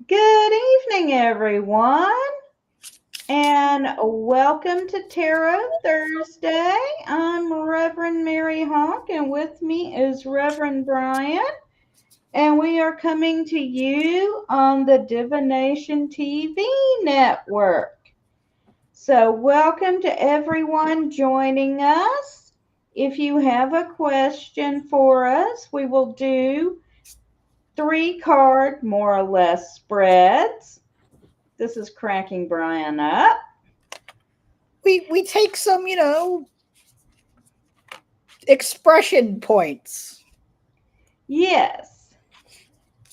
Good evening, everyone, and welcome to Tarot Thursday. I'm Reverend Mary Hawk, and with me is Reverend Bryan, and we are coming to you on the Divination TV network. So, welcome to everyone joining us. If you have a question for us, we will do 3 card, more or less, spreads. This is cracking Bryan up. We take some, expression points. Yes.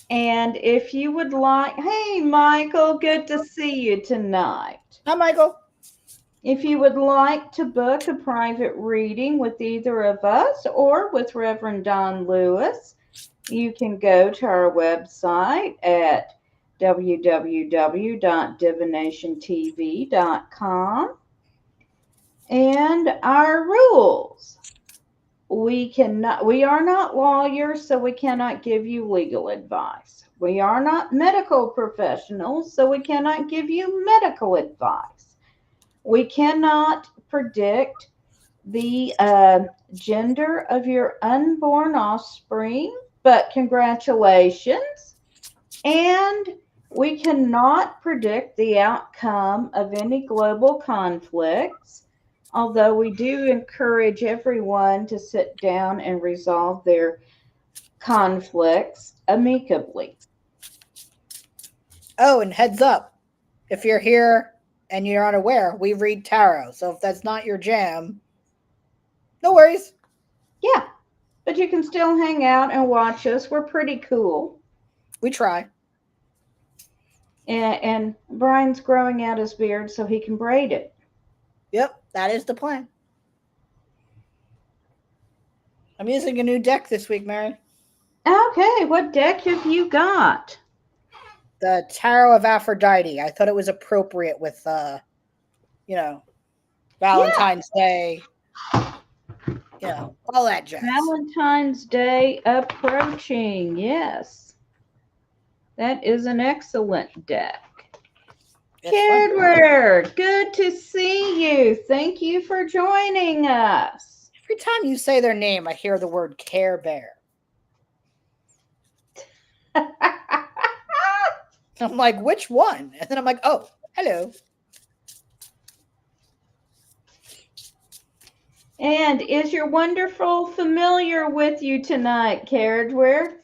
And if you would like, hey, Michael, good to see you tonight. Hi, Michael. If you would like to book a private reading with either of us or with Reverend Don Lewis, you can go to our website at www.divinationtv.com. And our rules. We are not lawyers, so we cannot give you legal advice. We are not medical professionals, so we cannot give you medical advice. We cannot predict the gender of your unborn offspring, but congratulations. And we cannot predict the outcome of any global conflicts, although we do encourage everyone to sit down and resolve their conflicts amicably. Oh, and heads up, if you're here and you're unaware, we read tarot. So if that's not your jam, no worries. Yeah, but you can still hang out and watch us. We're pretty cool. We try. And Brian's growing out his beard so he can braid it. Yep, that is the plan. I'm using a new deck this week, Mary. Okay, what deck have you got? The Tarot of Aphrodite. I thought it was appropriate with, Yeah, Valentine's Day, all that jazz. Valentine's Day approaching. Yes, that is an excellent deck. It's fun. Kedward, good to see you. Thank you for joining us. Every time you say their name, I hear the word Care Bear. I'm like, which one? And then I'm like, oh, hello. And is your wonderful familiar with you tonight, Kedward?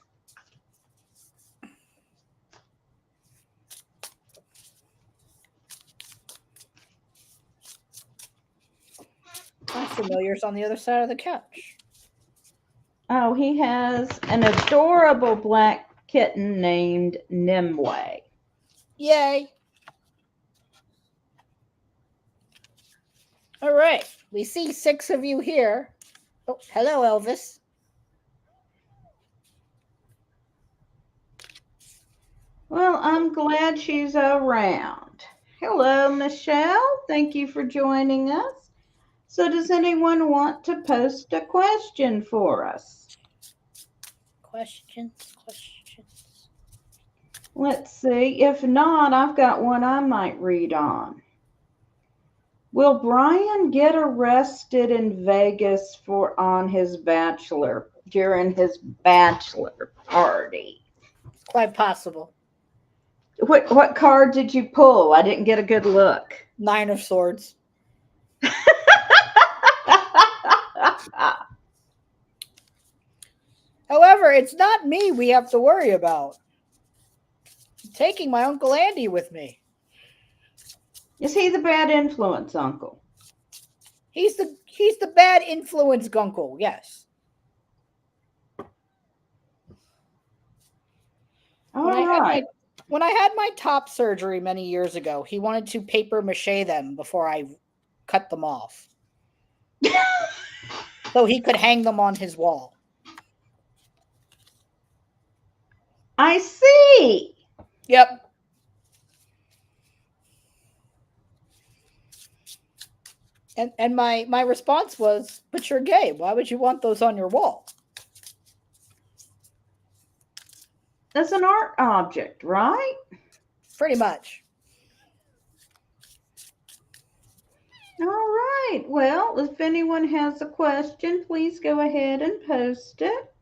My familiar's on the other side of the couch. Oh, he has an adorable black kitten named Nimue. Yay. All right. We see 6 of you here. Oh, hello, Elvis. Well, I'm glad she's around. Hello, Michelle. Thank you for joining us. So, does anyone want to post a question for us? Questions. Let's see. If not, I've got one I might read on. Will Bryan get arrested in Vegas for on his bachelor during his bachelor party? Quite possible. What card did you pull? I didn't get a good look. 9 of Swords. However, it's not me we have to worry about. I'm taking my Uncle Andy with me. Is he the bad influence uncle? He's the bad influence gunkle, yes. All When I right. had my top surgery many years ago, he wanted to paper mache them before I cut them off. So he could hang them on his wall. I see. Yep. And my response was, but you're gay. Why would you want those on your wall? That's an art object, right? Pretty much. All right. Well, if anyone has a question, please go ahead and post it.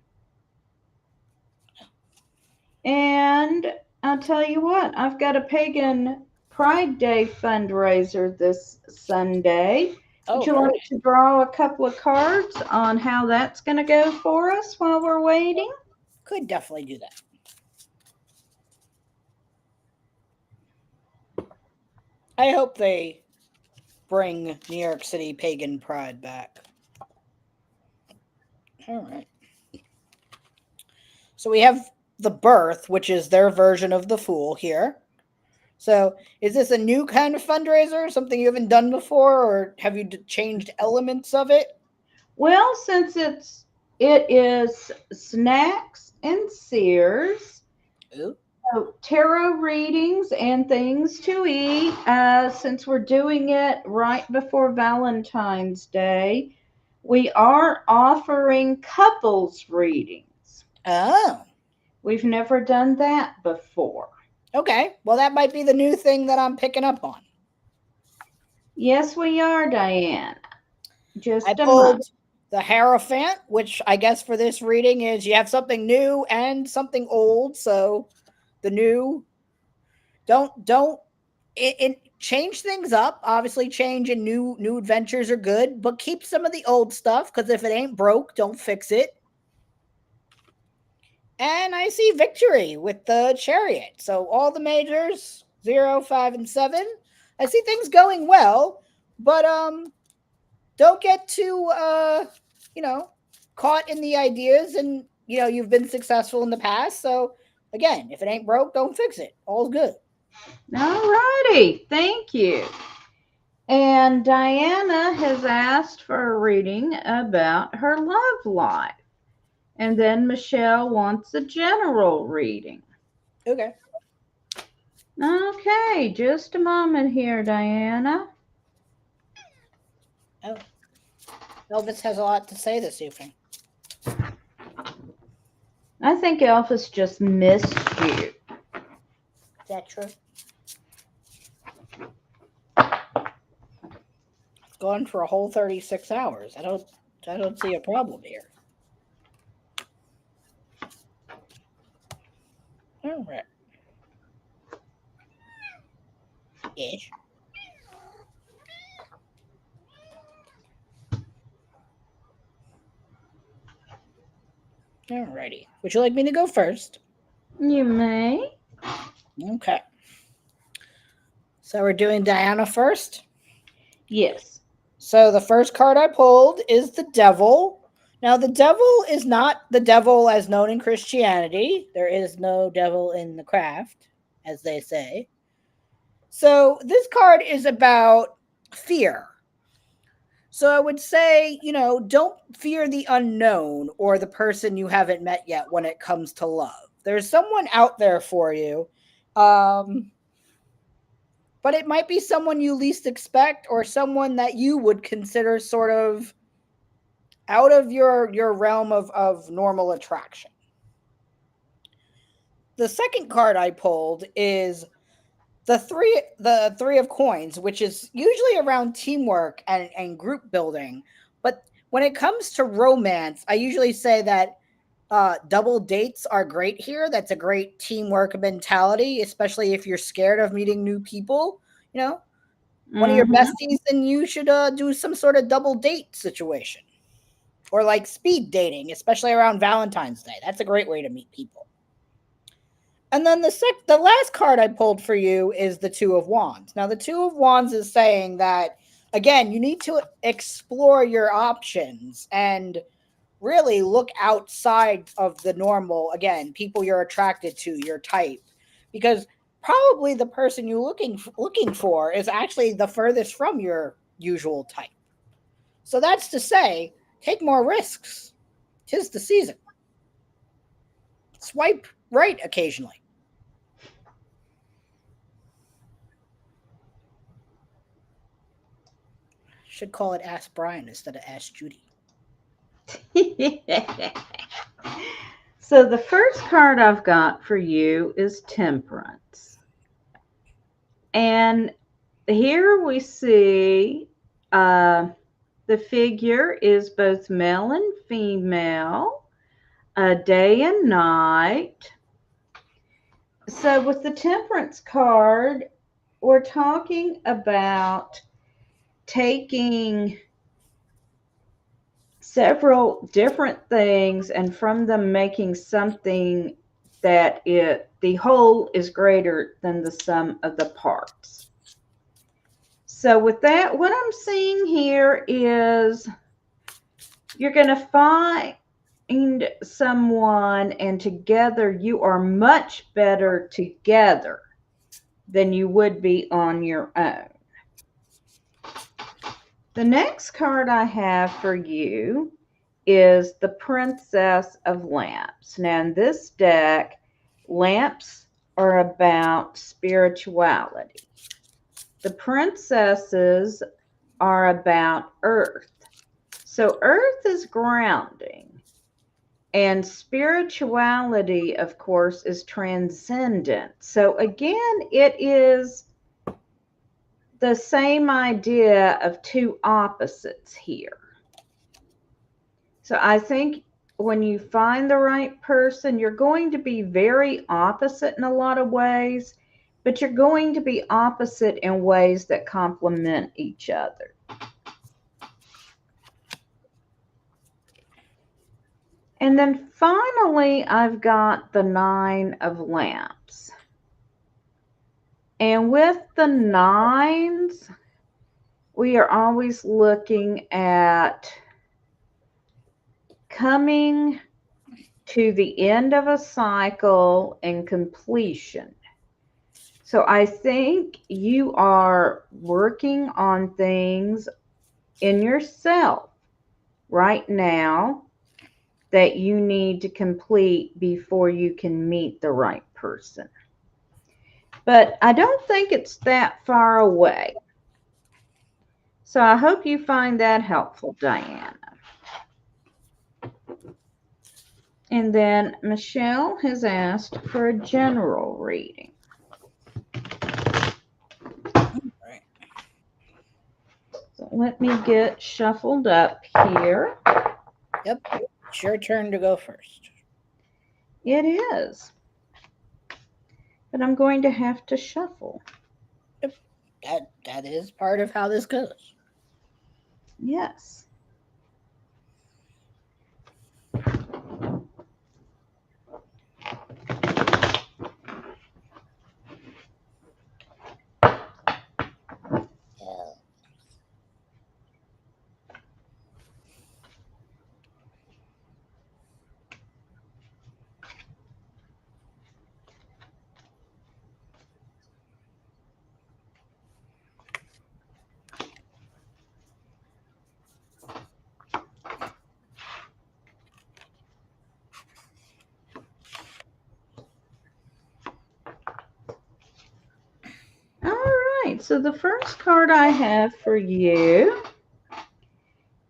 And I'll tell you what, I've got a Pagan Pride Day fundraiser this Sunday. Would Oh, you very like nice. to draw a couple of cards on how that's going to go for us while we're waiting? Could definitely do that. I hope they bring New York City pagan pride back. All right. So we have the birth, which is their version of the fool here. So is this a new kind of fundraiser, something you haven't done before, or have you changed elements of it? Well, since it is snacks and sears, Ooh. so tarot readings and things to eat. Since we're doing it right before Valentine's Day, we are offering couples readings. Oh, We've never done that before. okay. Well, that might be the new thing that I'm picking up on. Yes, we are, Diane. I Just a pulled moment. the Hierophant, which I guess for this reading is you have something new and something old. So the new, don't it change things up. Obviously, change and new adventures are good, but keep some of the old stuff because if it ain't broke, don't fix it. And I see victory with the Chariot. So all the majors 0, 5, and 7. I see things going well, but don't get too you know caught in the ideas, and you've been successful in the past. So again, if it ain't broke, don't fix it. All's good. All righty. Thank you. And Diana has asked for a reading about her love life. And then Michelle wants a general reading. Okay. Okay, just a moment here, Diana. Oh, Elvis has a lot to say this evening. I think Elvis just missed you. Is that true? Gone for a whole 36 hours. I don't see a problem here. All right. Ish. Alrighty. Would you like me to go first? You may. Okay. So we're doing Diana first. Yes. So the first card I pulled is the devil. Now, the devil is not the devil as known in Christianity. There is no devil in the craft, as they say. So this card is about fear. So I would say, don't fear the unknown or the person you haven't met yet when it comes to love. There's someone out there for you. Um, but it might be someone you least expect or someone that you would consider sort of out of your realm of normal attraction. The second card I pulled is the three of coins, which is usually around teamwork and group building. But when it comes to romance, I usually say that double dates are great here. That's a great teamwork mentality, especially if you're scared of meeting new people. You know, one of your Mm-hmm. besties, then you should do some sort of double date situation or like speed dating, especially around Valentine's Day. That's a great way to meet people. And then the last card I pulled for you is the Two of Wands. Now the Two of Wands is saying that again, you need to explore your options and really look outside of the normal, again, people you're attracted to, your type, because probably the person you're looking for is actually the furthest from your usual type. So that's to say, take more risks. 'Tis the season. Swipe right occasionally. Should call it Ask Bryan instead of Ask Judy. So the first card I've got for you is Temperance. And here we see the figure is both male and female, day and night. So with the Temperance card, we're talking about taking several different things and from them making something that the whole is greater than the sum of the parts. So with that, what I'm seeing here is you're going to find someone, and together you are much better together than you would be on your own. The next card I have for you is the Princess of Lamps. Now, in this deck, lamps are about spirituality. The princesses are about earth. So, earth is grounding, and spirituality, of course, is transcendent. So, again, it is the same idea of two opposites here. So I think when you find the right person, you're going to be very opposite in a lot of ways, but you're going to be opposite in ways that complement each other. And then finally, I've got the Nine of Lamps. And with the nines, we are always looking at coming to the end of a cycle and completion. So I think you are working on things in yourself right now that you need to complete before you can meet the right person. But I don't think it's that far away. So I hope you find that helpful, Diana. And then Michelle has asked for a general reading. Right. So let me get shuffled up here. Yep. It's your turn to go first. It is. But I'm going to have to shuffle. That is part of how this goes. Yes. All right. So the first card I have for you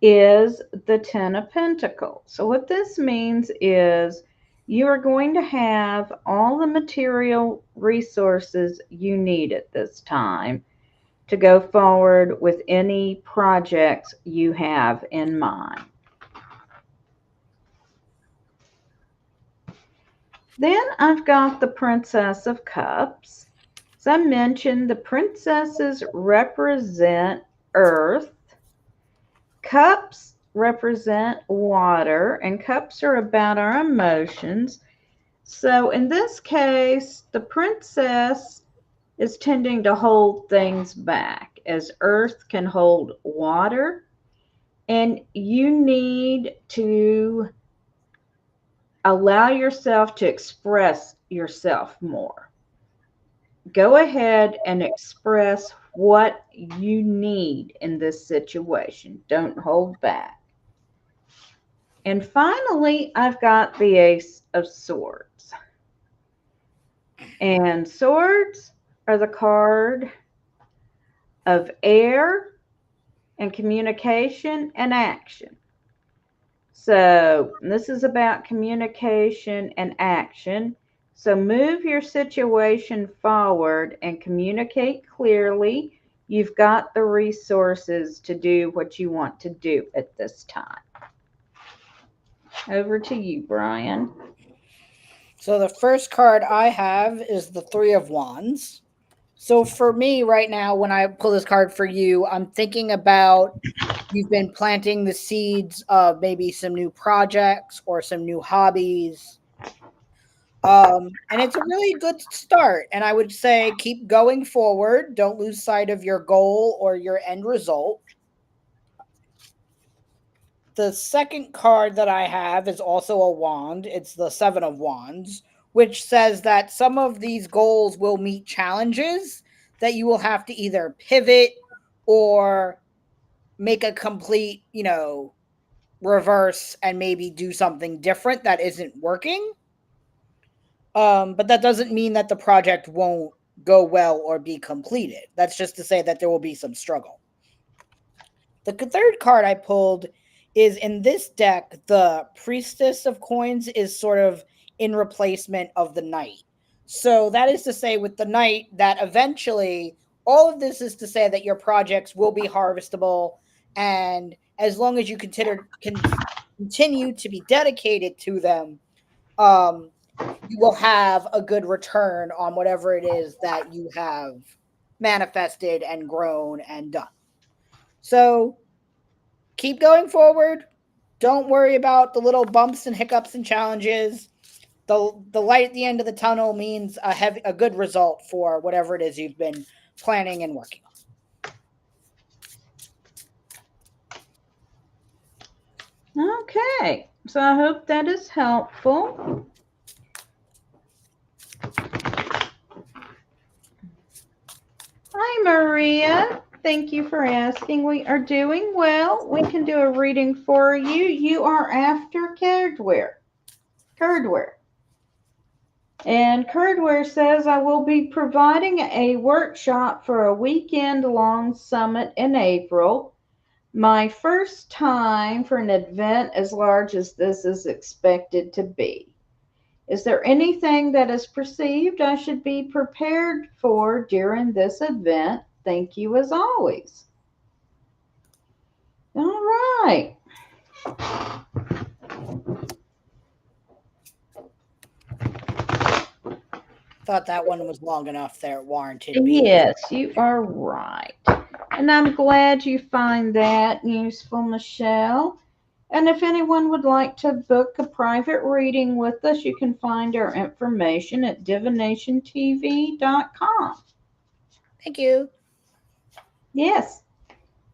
is the Ten of Pentacles. So what this means is you are going to have all the material resources you need at this time to go forward with any projects you have in mind. Then I've got the Princess of Cups. As I mentioned, the princesses represent earth. Cups represent water, and cups are about our emotions. So in this case, the princess is tending to hold things back, as earth can hold water, and you need to allow yourself to express yourself more. Go ahead and express what you need in this situation. Don't hold back. And finally, I've got the Ace of Swords. And swords are the card of air and communication and action. So this is about communication and action. So move your situation forward and communicate clearly. You've got the resources to do what you want to do at this time. Over to you, Bryan. So the first card I have is the Three of Wands. So for me right now, when I pull this card for you, I'm thinking about you've been planting the seeds of maybe some new projects or some new hobbies. And it's a really good start. And I would say keep going forward. Don't lose sight of your goal or your end result. The second card that I have is also a wand. It's the Seven of Wands, which says that some of these goals will meet challenges that you will have to either pivot or make a complete, reverse and maybe do something different that isn't working. But that doesn't mean that the project won't go well or be completed. That's just to say that there will be some struggle. The third card I pulled is in this deck, the Priestess of Coins is sort of in replacement of the Knight. So that is to say, with the Knight, that eventually all of this is to say that your projects will be harvestable. And as long as you continue to be dedicated to them, um, you will have a good return on whatever it is that you have manifested and grown and done. So keep going forward. Don't worry about the little bumps and hiccups and challenges. The light at the end of the tunnel means a good result for whatever it is you've been planning and working on. Okay, so I hope that is helpful. Hi, Maria. Thank you for asking. We are doing well. We can do a reading for you. You are after Cardware. And Cardware says, I will be providing a workshop for a weekend-long summit in April. My first time for an event as large as this is expected to be. Is there anything that is perceived I should be prepared for during this event? Thank you as always. All right. Thought that one was long enough there, warranted being. Yes, you are right. And I'm glad you find that useful, Michelle. And if anyone would like to book a private reading with us, you can find our information at divinationtv.com. Thank you. Yes,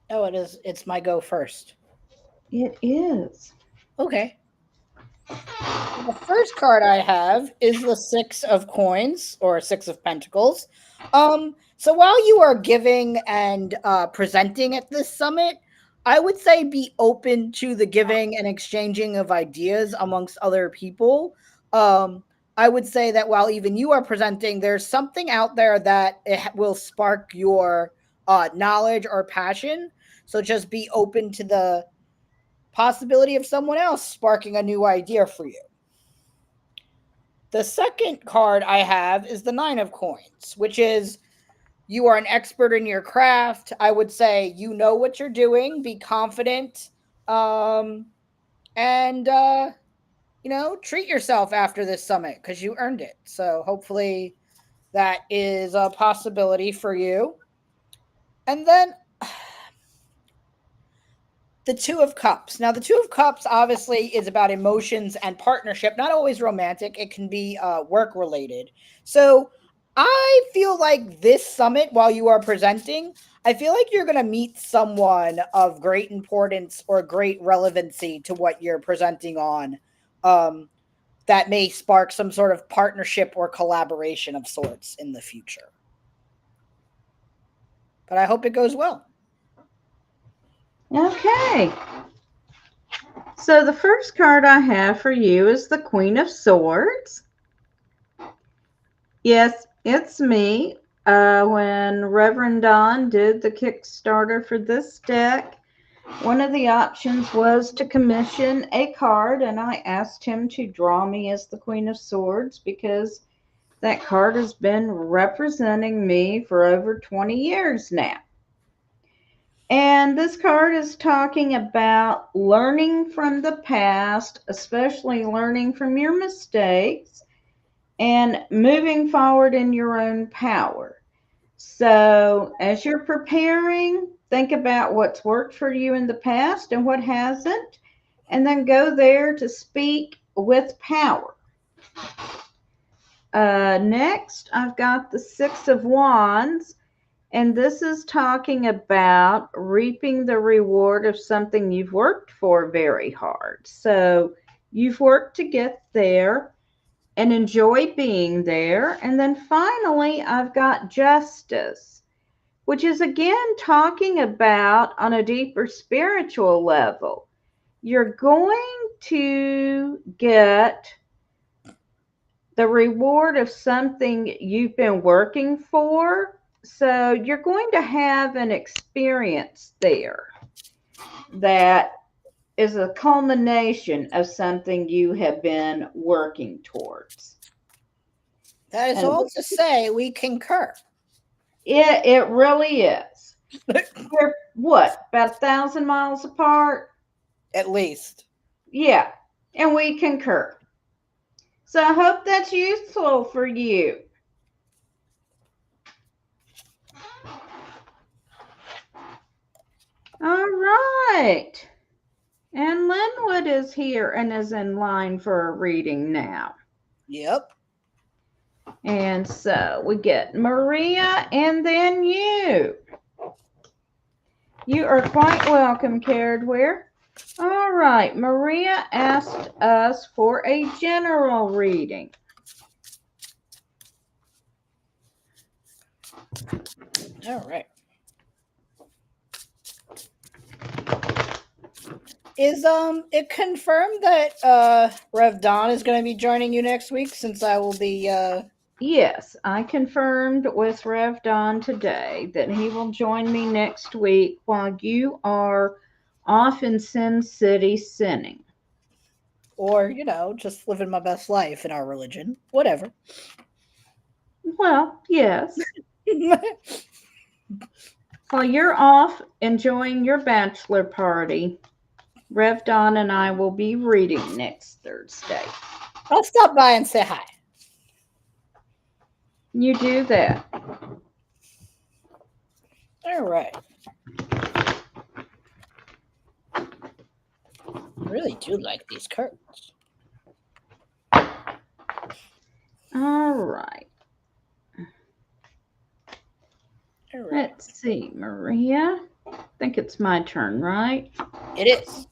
Oh, it is. It's my go first. it is. Okay. The first card I have is the Six of Coins or Six of Pentacles. So while you are giving and presenting at this summit, I would say be open to the giving and exchanging of ideas amongst other people. I would say that while even you are presenting, there's something out there that it will spark your knowledge or passion. So just be open to the possibility of someone else sparking a new idea for you. The second card I have is the Nine of Coins, which is you are an expert in your craft. I would say you know what you're doing. Be confident, and treat yourself after this summit because you earned it. So hopefully that is a possibility for you. And then the Two of Cups. Now, the Two of Cups obviously is about emotions and partnership, not always romantic. It can be work related. So I feel like this summit, while you are presenting, I feel like you're going to meet someone of great importance or great relevancy to what you're presenting on, that may spark some sort of partnership or collaboration of sorts in the future. But I hope it goes well. Okay. So the first card I have for you is the Queen of Swords. Yes, it's me. When Reverend Don did the Kickstarter for this deck, one of the options was to commission a card, and I asked him to draw me as the Queen of Swords because That card has been representing me for over 20 years now. And this card is talking about learning from the past, especially learning from your mistakes and moving forward in your own power. So, as you're preparing, think about what's worked for you in the past and what hasn't, and then go there to speak with power. Next, I've got the Six of Wands, and this is talking about reaping the reward of something you've worked for very hard. So, you've worked to get there and enjoy being there. And then finally, I've got Justice, which is again talking about on a deeper spiritual level. You're going to get the reward of something you've been working for. So you're going to have an experience there that is a culmination of something you have been working towards. That is And all to say we concur. it really is. We're what, about 1,000 miles apart? At least. Yeah, and we concur. So I hope that's useful for you. All right. And Linwood is here and is in line for a reading now. Yep. And so we get Maria and then you. You are quite welcome, Caredware. All right, Maria asked us for a general reading. All right. Is it confirmed that Rev Don is going to be joining you next week, since I will be Yes, I confirmed with Rev Don today that he will join me next week while you are off in Sin City sinning. or, just living my best life in our religion. Whatever. Well, yes. While you're off enjoying your bachelor party, Rev Don and I will be reading next Thursday. I'll stop by and say hi. You do that. All right. I really do like these curtains. All right. All right. Let's see, Maria. I think it's my turn, right? It is.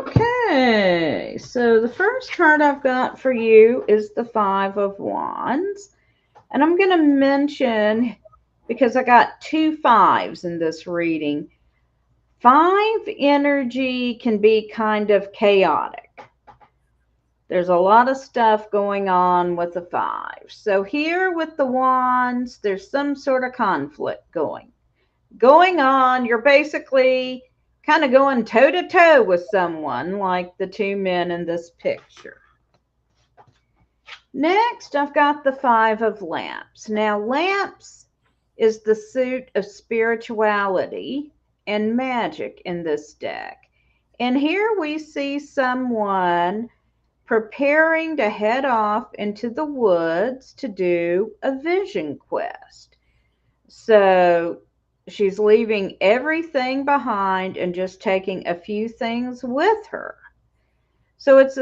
Okay, so the first card I've got for you is the Five of Wands. And I'm going to mention, because I got two fives in this reading, five energy can be kind of chaotic. There's a lot of stuff going on with the five. So here with the wands, there's some sort of conflict going on. You're basically kind of going toe to toe with someone, like the two men in this picture. Next, I've got the Five of Lamps. Now, lamps is the suit of spirituality and magic in this deck. And here we see someone preparing to head off into the woods to do a vision quest. So she's leaving everything behind and just taking a few things with her. So it's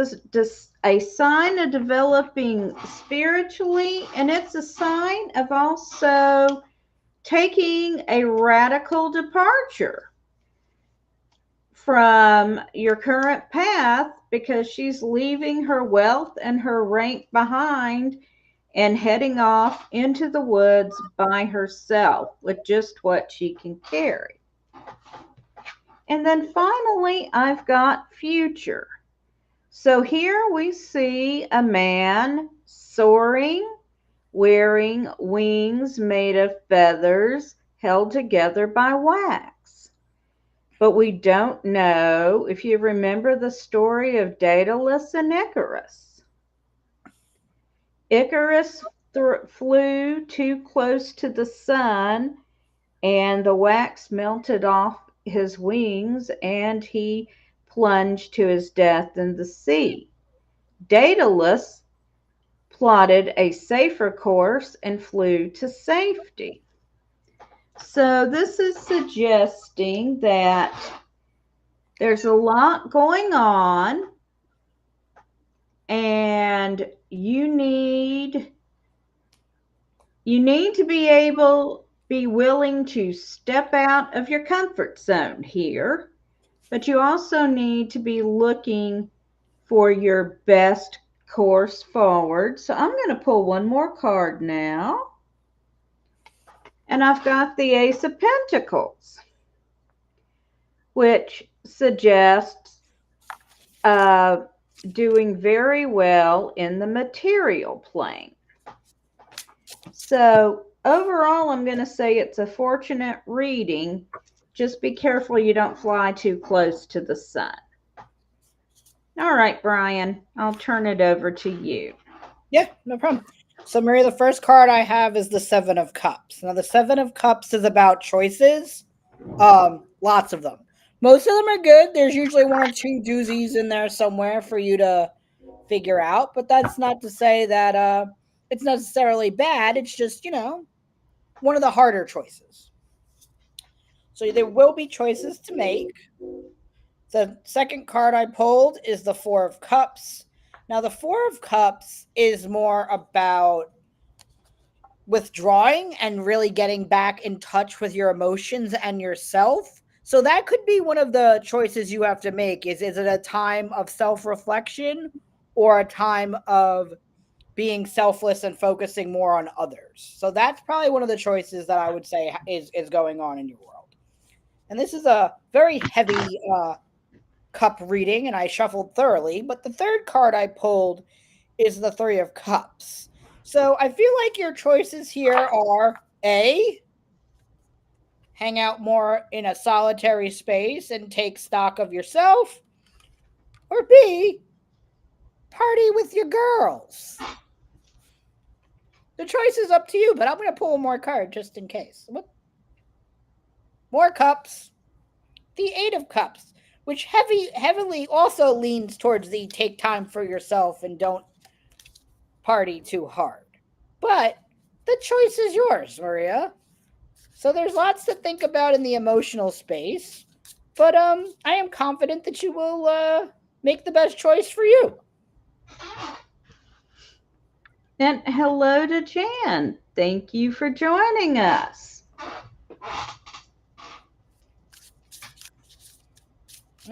a sign of developing spiritually, and it's a sign of also taking a radical departure from your current path, because she's leaving her wealth and her rank behind and heading off into the woods by herself with just what she can carry. And then finally, I've got future. So here we see a man soaring, wearing wings made of feathers held together by wax. but we don't know if you remember the story of Daedalus and Icarus. Icarus flew too close to the sun, and the wax melted off his wings, and he plunged to his death in the sea. Daedalus plotted a safer course and flew to safety. So, this is suggesting that there's a lot going on, and you need to be willing to step out of your comfort zone here, but you also need to be looking for your best course forward. So I'm going to pull one more card now. And I've got the Ace of Pentacles, which suggests doing very well in the material plane. So overall, I'm going to say it's a fortunate reading. Just be careful you don't fly too close to the sun. All right, Bryan, I'll turn it over to you. Yeah, no problem. So, Maria, the first card I have is the Seven of Cups. Now, the Seven of Cups is about choices. Lots of them. Most of them are good. There's usually one or two doozies in there somewhere for you to figure out, but that's not to say that it's necessarily bad. It's just, one of the harder choices. So there will be choices to make. The second card I pulled is the Four of Cups. Now, the Four of Cups is more about withdrawing and really getting back in touch with your emotions and yourself. So that could be one of the choices you have to make. Is it a time of self-reflection or a time of being selfless and focusing more on others? So that's probably one of the choices that I would say is going on in your world. And this is a very heavy cup reading, and I shuffled thoroughly. But the third card I pulled is the Three of Cups. So I feel like your choices here are A, hang out more in a solitary space and take stock of yourself, or B, party with your girls. The choice is up to you, but I'm going to pull one more card just in case. What? More cups. The Eight of Cups, which heavily also leans towards the take time for yourself and don't party too hard. But the choice is yours, Maria. So there's lots to think about in the emotional space. But I am confident that you will make the best choice for you. And hello to Jan. Thank you for joining us.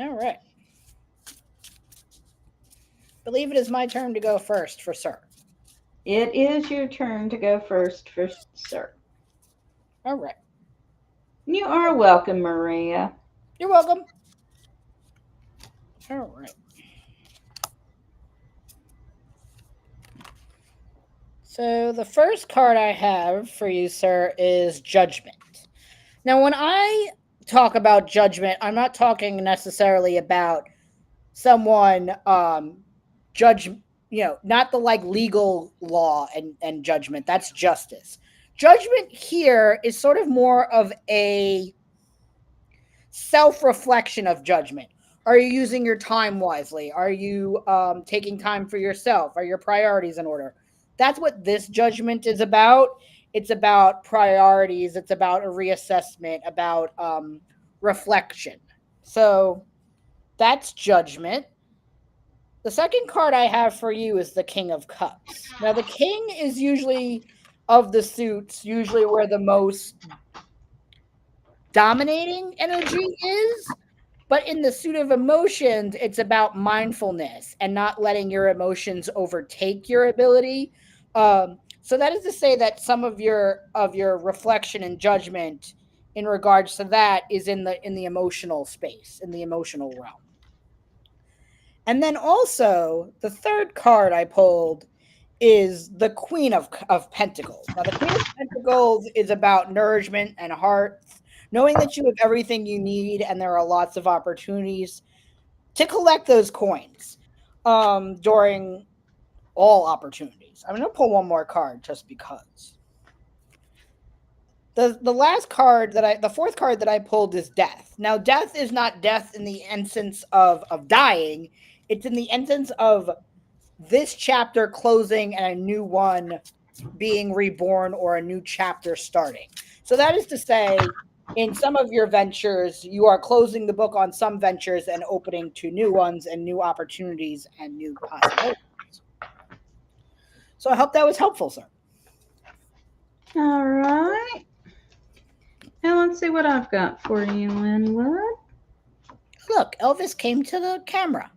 All right. Believe it is my turn to go first for Sir. It is your turn to go first for Sir. All right. You are welcome, Maria. You're welcome. All right. So the first card I have for you, Sir, is Judgment. Now, when I talk about judgment, I'm not talking necessarily about someone judge, not the legal law and judgment. That's justice. Judgment here is sort of more of a self-reflection of judgment. Are you using your time wisely? Are you taking time for yourself? Are your priorities in order? That's what this judgment is about. It's about priorities. It's about a reassessment, about reflection. So that's Judgment. The second card I have for you is the King of Cups. Now, the King is usually, of the suits, usually where the most dominating energy is. But in the suit of emotions, it's about mindfulness and not letting your emotions overtake your ability. So that is to say that some of your reflection and judgment in regards to that is in the emotional space, in the emotional realm. And then also the third card I pulled is the Queen of Pentacles. Now the Queen of Pentacles is about nourishment and heart, knowing that you have everything you need and there are lots of opportunities to collect those coins during all opportunities. I'm going to pull one more card just because. The fourth card that I pulled is death. Now, death is not death in the essence of dying. It's in the essence of this chapter closing and a new one being reborn or a new chapter starting. So that is to say, in some of your ventures, you are closing the book on some ventures and opening to new ones and new opportunities and new possibilities. So I hope that was helpful, sir. All right. Now let's see what I've got for you, Linwood. Look, Elvis came to the camera.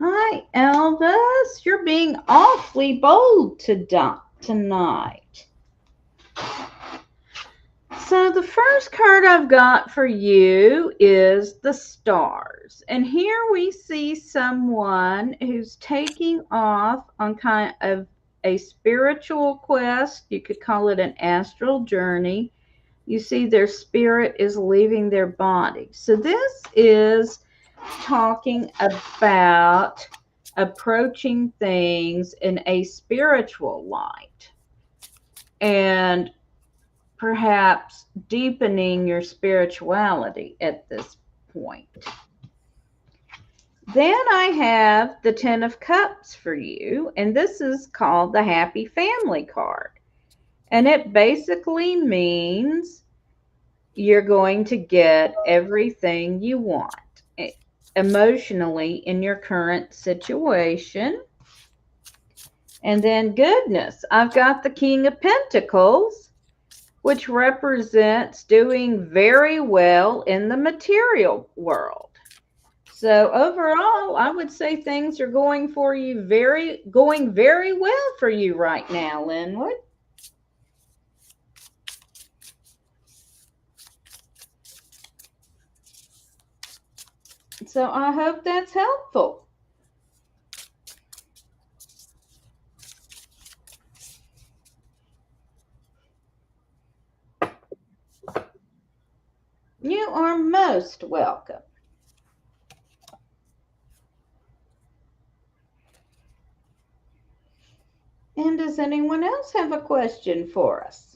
Hi, Elvis. You're being awfully bold tonight. So the first card I've got for you is the stars. And here we see someone who's taking off on kind of a spiritual quest. You could call it an astral journey. You see their spirit is leaving their body. So this is talking about approaching things in a spiritual light and perhaps deepening your spirituality at this point. Then I have the Ten of Cups for you, and this is called the Happy Family card. And it basically means you're going to get everything you want emotionally in your current situation. And then goodness, I've got the King of Pentacles, which represents doing very well in the material world. So overall, I would say things are going very well for you right now, Linwood. So I hope that's helpful. You are most welcome. And does anyone else have a question for us?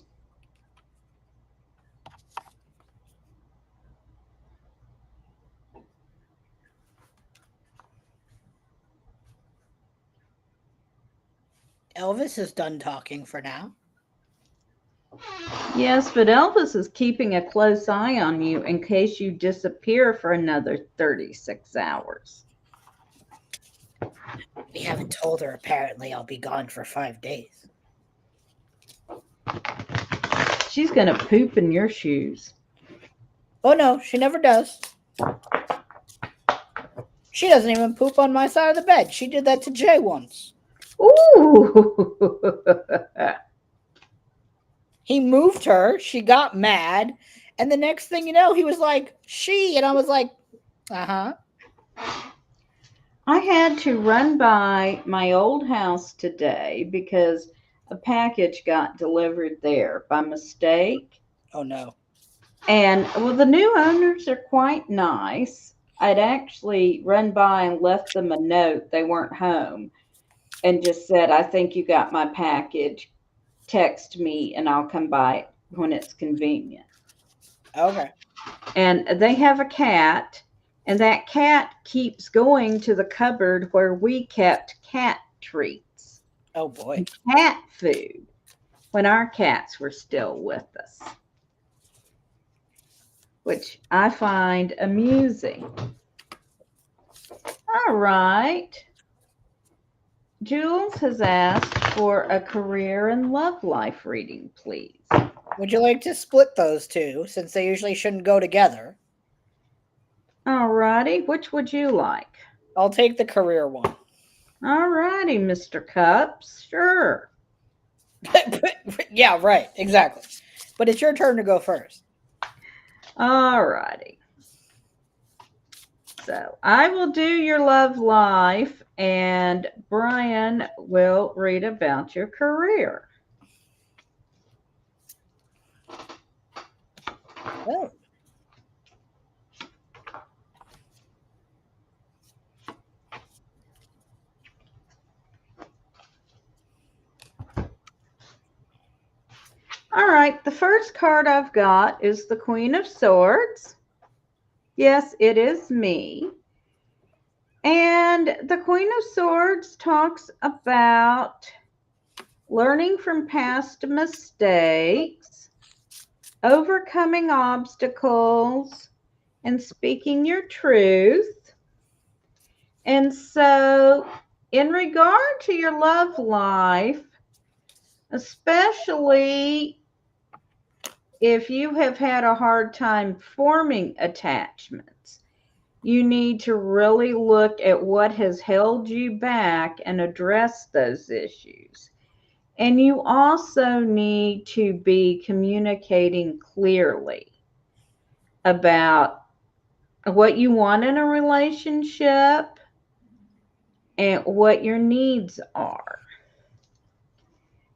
Elvis is done talking for now. Yes, but Elvis is keeping a close eye on you in case you disappear for another 36 hours. We haven't told her, apparently, I'll be gone for 5 days. She's going to poop in your shoes. Oh, no, she never does. She doesn't even poop on my side of the bed. She did that to Jay once. Ooh! He moved her. She got mad. And the next thing you know, he was like, she. And I was like, uh-huh. I had to run by my old house today because a package got delivered there by mistake. Oh, no. And, well, the new owners are quite nice. I'd actually run by and left them a note. They weren't home. And just said, I think you got my package. Text me and I'll come by when it's convenient. Okay. And they have a cat, and that cat keeps going to the cupboard where we kept cat treats. Oh, boy. Cat food when our cats were still with us, which I find amusing. All right. Jules has asked for a career and love life reading, please. Would you like to split those two, since they usually shouldn't go together? All righty. Which would you like? I'll take the career one. All righty, Mr. Cups. Sure. Yeah, right. Exactly. But it's your turn to go first. All righty. So I will do your love life, and Bryan will read about your career. Oh, All right, the first card I've got is the Queen of Swords. Yes, it is me. And the Queen of Swords talks about learning from past mistakes, overcoming obstacles, and speaking your truth. And so, in regard to your love life, especially if you have had a hard time forming attachments, you need to really look at what has held you back and address those issues. And you also need to be communicating clearly about what you want in a relationship and what your needs are.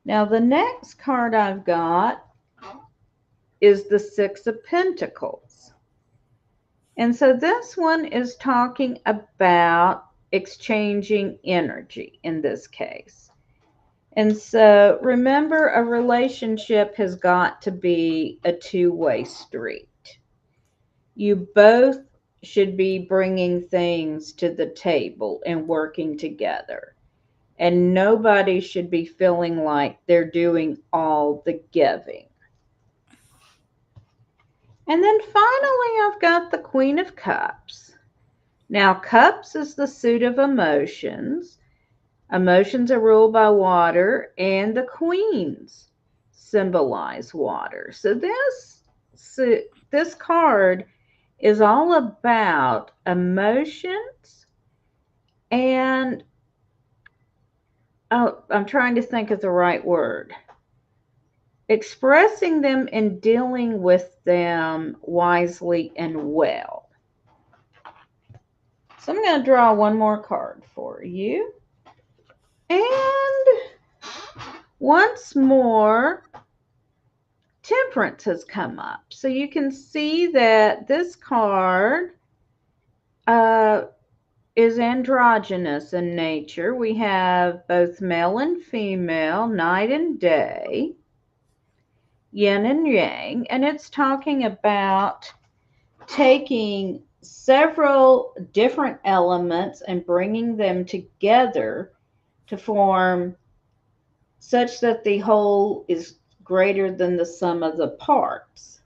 Now, the next card I've got is the Six of Pentacles. And so this one is talking about exchanging energy in this case. And so remember, a relationship has got to be a two-way street. You both should be bringing things to the table and working together. And nobody should be feeling like they're doing all the giving. And then finally, I've got the Queen of Cups. Now, cups is the suit of emotions. Emotions are ruled by water, and the queens symbolize water. So this card is all about emotions, and oh, I'm trying to think of the right word. Expressing them and dealing with them wisely and well. So I'm going to draw one more card for you. And once more, Temperance has come up. So you can see that this card is androgynous in nature. We have both male and female, night and day, yin and yang, and it's talking about taking several different elements and bringing them together to form such that the whole is greater than the sum of the parts.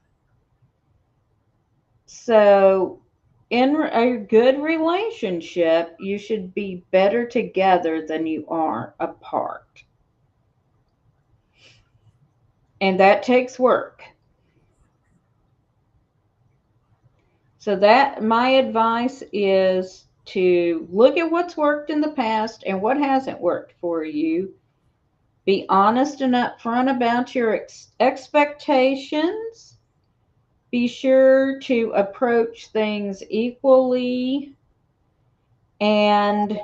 So, in a good relationship, you should be better together than you are apart. And that takes work. So that my advice is to look at what's worked in the past and what hasn't worked for you. Be honest and upfront about your expectations. Be sure to approach things equally. And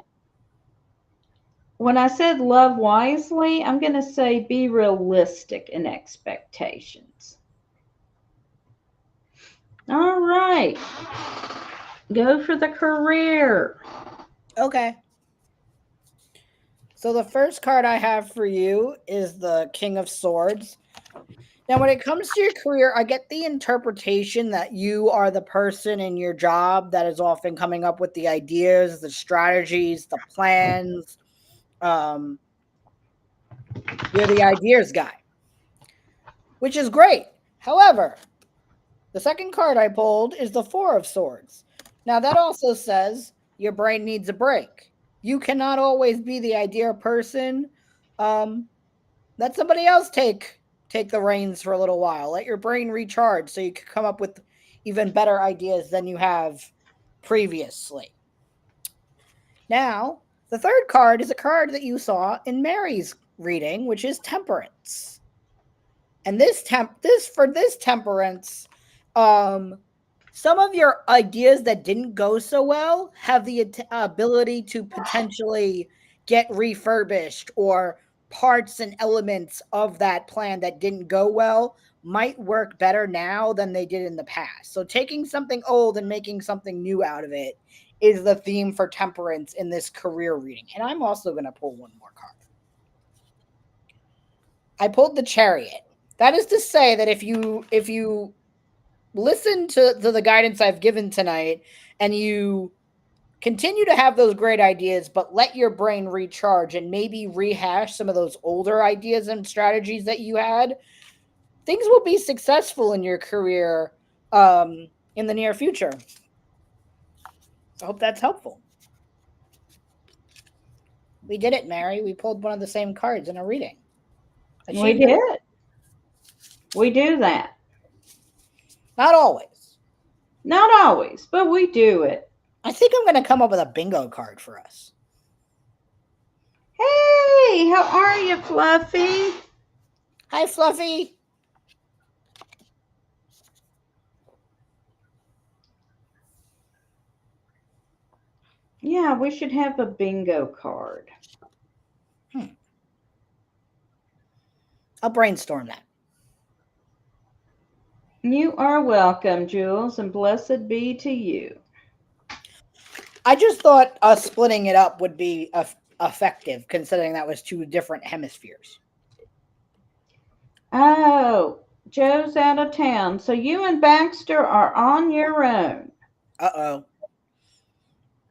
when I said love wisely, I'm going to say be realistic in expectations. All right. Go for the career. okay. So the first card I have for you is the King of Swords. Now, when it comes to your career, I get the interpretation that you are the person in your job that is often coming up with the ideas, the strategies, the plans. Um, you're the ideas guy, which is great. However, the second card I pulled is the Four of Swords. Now, that also says your brain needs a break. You cannot always be the idea person. Let somebody else take the reins for a little while. Let your brain recharge so you can come up with even better ideas than you have previously. Now, the third card is a card that you saw in Mary's reading, which is Temperance. And this Temperance, some of your ideas that didn't go so well have the ability to potentially get refurbished or parts and elements of that plan that didn't go well might work better now than they did in the past. So taking something old and making something new out of it is the theme for Temperance in this career reading. And I'm also going to pull one more card. I pulled the Chariot. That is to say that if you listen to the guidance I've given tonight and you continue to have those great ideas, but let your brain recharge and maybe rehash some of those older ideas and strategies that you had, things will be successful in your career in the near future. I hope that's helpful. We did it, Mary. We pulled one of the same cards in a reading. We Achievement. did. We do that. Not always. Not always, but we do it. I think I'm going to come up with a bingo card for us. Hey, how are you, Fluffy? Hi, Fluffy. Yeah, we should have a bingo card. I'll brainstorm that. You are welcome, Jules, and blessed be to you. I just thought us splitting it up would be effective, considering that was two different hemispheres. Oh, Joe's out of town, so you and Baxter are on your own. Uh-oh.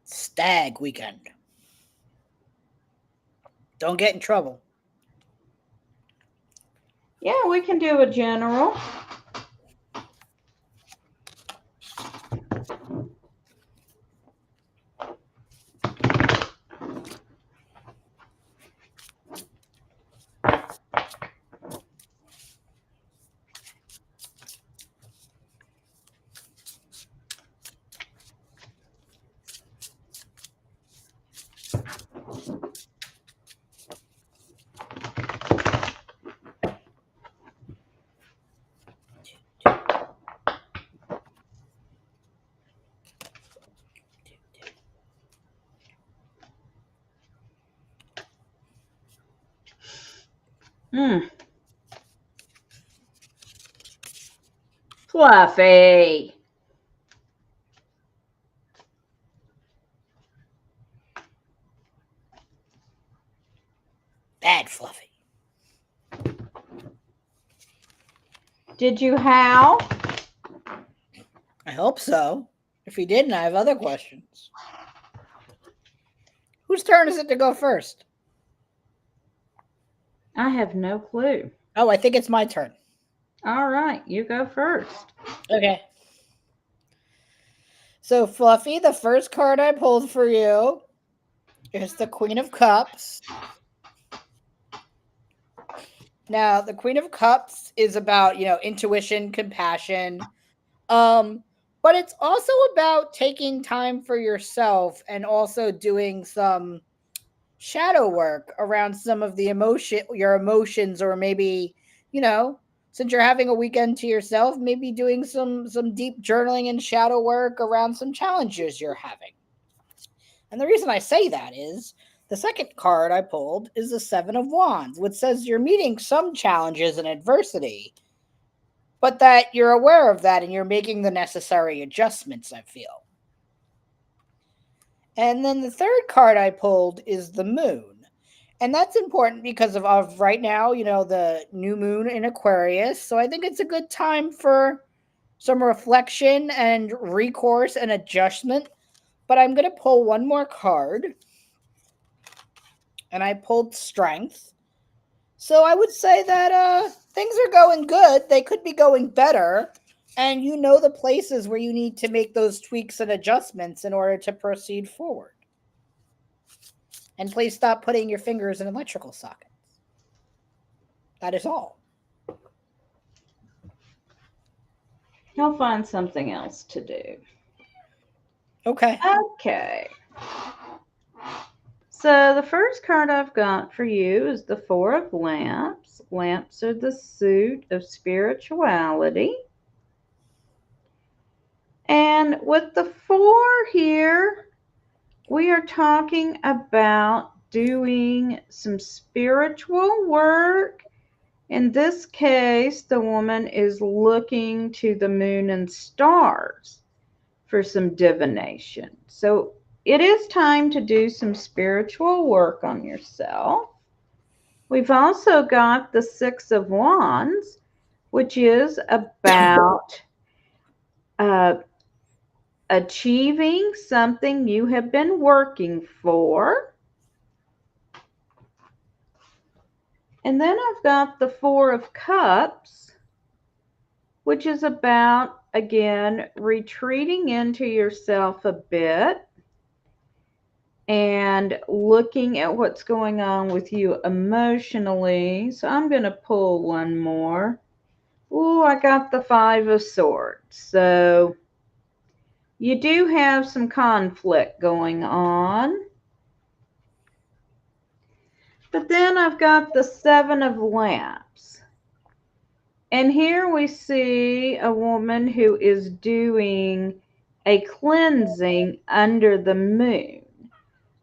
Stag weekend. Don't get in trouble. Yeah, we can do a general. Fluffy. Bad Fluffy. Did you howl? I hope so. If he didn't, I have other questions. Whose turn is it to go first? I have no clue. Oh, I think it's my turn. All right, you go first. Okay. So, Fluffy, the first card I pulled for you is the Queen of Cups. Now, the Queen of Cups is about, intuition, compassion. But it's also about taking time for yourself and also doing some shadow work around some of your emotions, or maybe, since you're having a weekend to yourself, maybe doing some deep journaling and shadow work around some challenges you're having. And the reason I say that is the second card I pulled is the Seven of Wands, which says you're meeting some challenges and adversity, but that you're aware of that and you're making the necessary adjustments, I feel. And then the third card I pulled is the Moon. And that's important because of right now, the new moon in Aquarius. So I think it's a good time for some reflection and recourse and adjustment. But I'm going to pull one more card. And I pulled Strength. So I would say that things are going good. They could be going better. And you know the places where you need to make those tweaks and adjustments in order to proceed forward. And please stop putting your fingers in electrical sockets. That is all. He'll find something else to do. Okay. Okay. So the first card I've got for you is the Four of Lamps. Lamps are the suit of spirituality. And with the four here, we are talking about doing some spiritual work. In this case, the woman is looking to the moon and stars for some divination. So it is time to do some spiritual work on yourself. We've also got the Six of Wands, which is about achieving something you have been working for. And then I've got the Four of Cups, which is about, again, retreating into yourself a bit and looking at what's going on with you emotionally. So I'm going to pull one more. Oh, I got the Five of Swords. So you do have some conflict going on. But then I've got the Seven of Lamps. And here we see a woman who is doing a cleansing under the moon,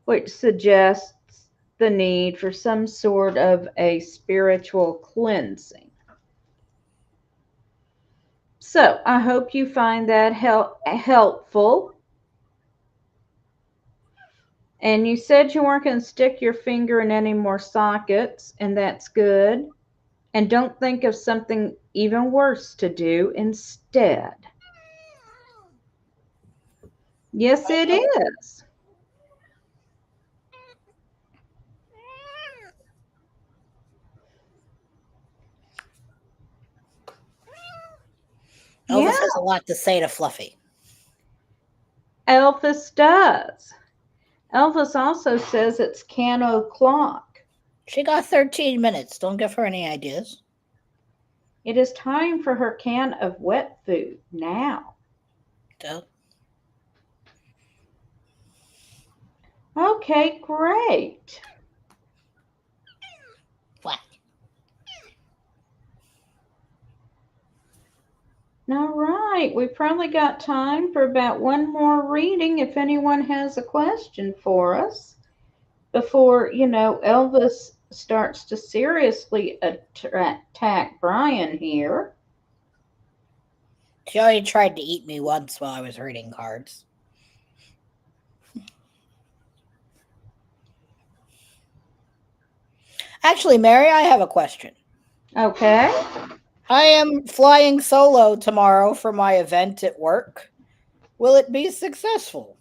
which suggests the need for some sort of a spiritual cleansing. So I hope you find that helpful. And you said you weren't going to stick your finger in any more sockets, and that's good. And don't think of something even worse to do instead. Yes, it is. Elvis Yeah, has a lot to say to Fluffy. Elvis does. Elvis also says it's can o'clock. She got 13 minutes. Don't give her any ideas. It is time for her can of wet food now. So, Okay, great. what? All right, we probably got time for about one more reading if anyone has a question for us before, Elvis starts to seriously attack Bryan here. She already tried to eat me once while I was reading cards. Actually, Mary, I have a question. Okay. I am flying solo tomorrow for my event at work. Will it be successful?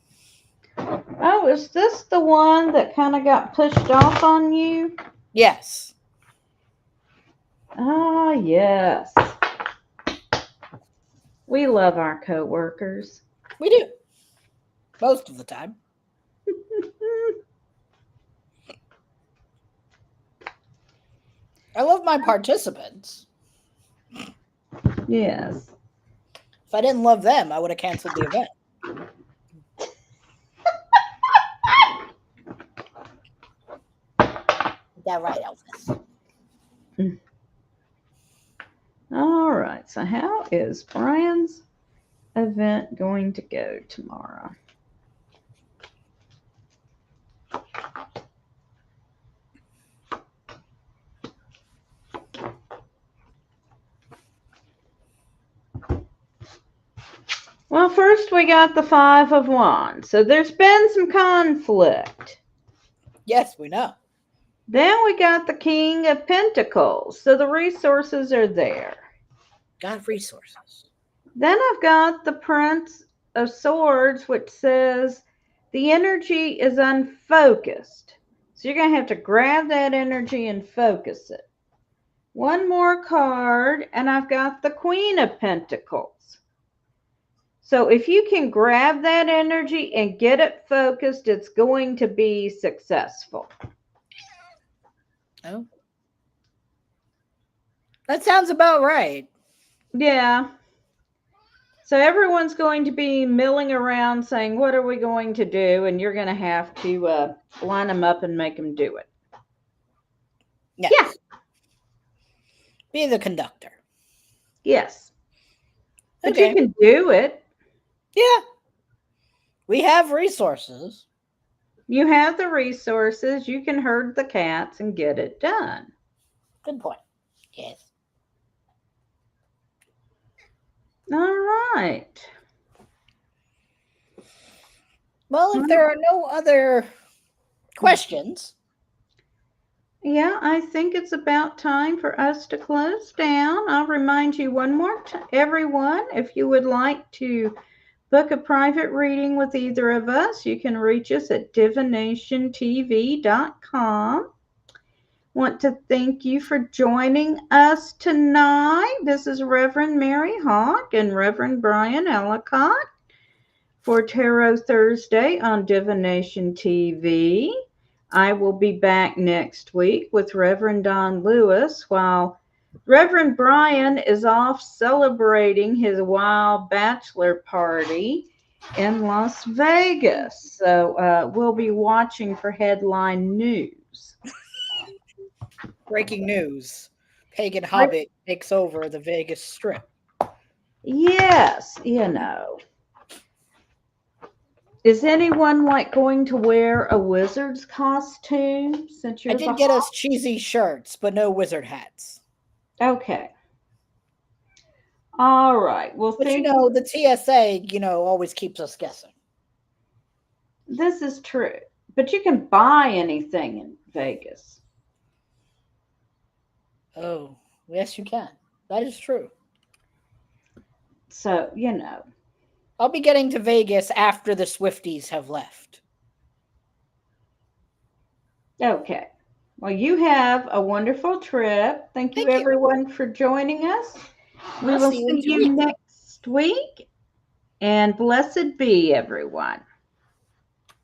Oh, is this the one that kind of got pushed off on you? Yes. Ah, yes. We love our coworkers. We do. Most of the time. I love my participants. Yes. If I didn't love them, I would have canceled the event. Is that right, Elvis? All right. So how is Bryan's event going to go tomorrow? Well, first we got the Five of Wands. So there's been some conflict. Yes, we know. Then we got the King of Pentacles. So the resources are there. Got resources. Then I've got the Prince of Swords, which says the energy is unfocused. So you're going to have to grab that energy and focus it. One more card, and I've got the Queen of Pentacles. So if you can grab that energy and get it focused, it's going to be successful. Oh. That sounds about right. Yeah. So everyone's going to be milling around saying, what are we going to do? And you're going to have to line them up and make them do it. Yes. Yeah. Be the conductor. Yes. But Okay. you can do it. Yeah. We have resources. You have the resources. You can herd the cats and get it done. Good point. Yes. All right. Well, if there are no other questions, Yeah, I think it's about time for us to close down. I'll remind you one more time, everyone, if you would like to book a private reading with either of us, you can reach us at divinationtv.com. Want to thank you for joining us tonight. This is Reverend Mary Hawk and Reverend Bryan Ellicott for Tarot Thursday on Divination TV. I will be back next week with Reverend Don Lewis while Reverend Bryan is off celebrating his wild bachelor party in Las Vegas. So we'll be watching for headline news. breaking news. Pagan Hobbit takes over the Vegas Strip. Yes, you know. Is anyone like going to wear a wizard's costume since I you're did the get us cheesy shirts, but no wizard hats. Okay. All right. Well, But thank you. the TSA, always keeps us guessing. This is true. But you can buy anything in Vegas. Oh, yes, you can. That is true. So, I'll be getting to Vegas after the Swifties have left. Okay. Well, you have a wonderful trip. Thank you, Thank you. everyone, for joining us. We I'll will see you see in 2 you weeks. next week. And blessed be, everyone.